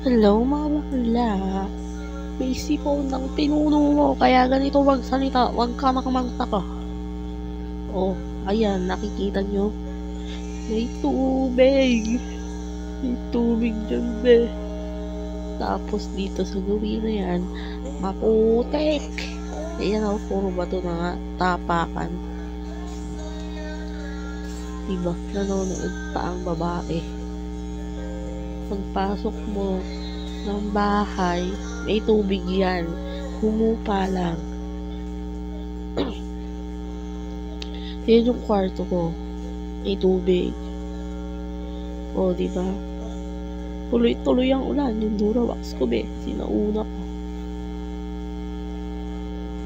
Hello mga bakla, may sipon ng pinuno mo kaya ganito magsalita, huwag ka makamagtaka. Oh, ayan, nakikita nyo, may tubig, may tubig dyan be. Tapos dito sa gabi na yan, maputek. Ayan o, puro bato na nga, tapakan. Diba, nanonood pa ang babae. Pagpasok mo ng bahay, may tubig yan. Humupa lang. Yan yung kwarto ko. May tubig. O, diba? Tuloy-tuloy ang ulan. Yung Durawax ko, be. Sinauna ko.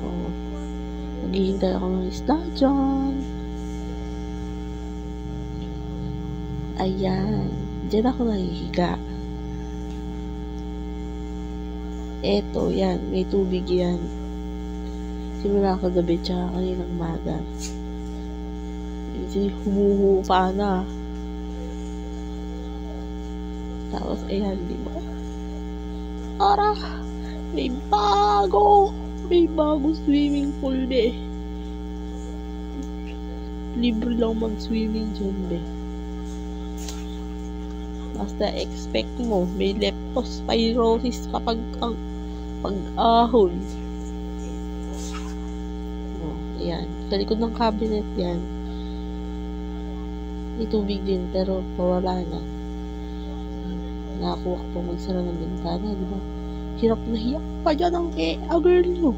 O, naghihintay ako ng isda dyan. Ayan. Diyan ako nahihiga. Eto, yan. May tubig yan. Simula kagabi tsaka kaninang maga. Kasi humuhupa na. Tapos, ayan, di ba? Ara! May bagong swimming pool, be. Libre lang mag-swimming dyan, be. Basta expect mo, may leptospirosis kapag ang pag-ahon. Oh, ayan. Sa likod ng cabinet yan. May tubig din, pero pawala na. Nakakuha ko pang magsara ng bintana, di ba? Hirap na hiyak pa dyan ang girl nyo.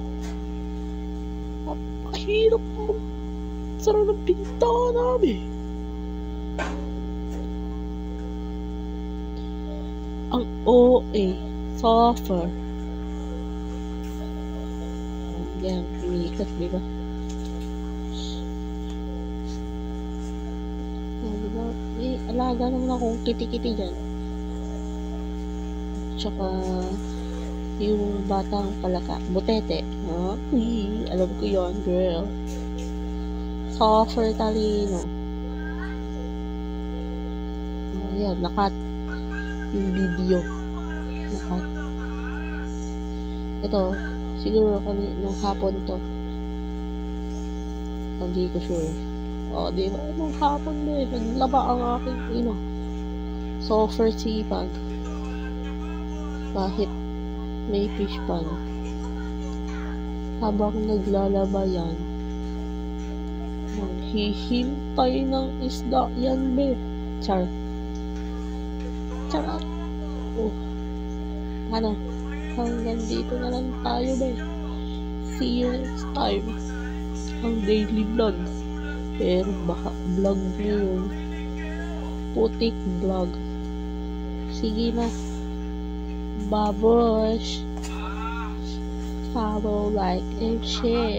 Napakahirap magsara ng bintana, be. Ang OA, suffer. Yan, pinikat, di ba? Di ba? May alaga naman akong kiti-kiti dyan. Tsaka, yung batang palaka, butete. Alam ko yon, girl. Suffer talino. Ayan, nakat. Yung video. Nakat. Ito, siguro kami nung hapon to. Hindi ko sure. O, di ba? Nung hapon na naglaba ang aking ina. Suffer sipag. Kahit may fish pan. Habang naglalaba yan, maghihintay ng isda yan, be. Char. Charot. Oh. Ano? Hanggang dito na lang tayo, be. See you next time. Ang daily vlog. Pero baka vlog na yun. Putik vlog. Sige na. Babosh. Follow, like, and share.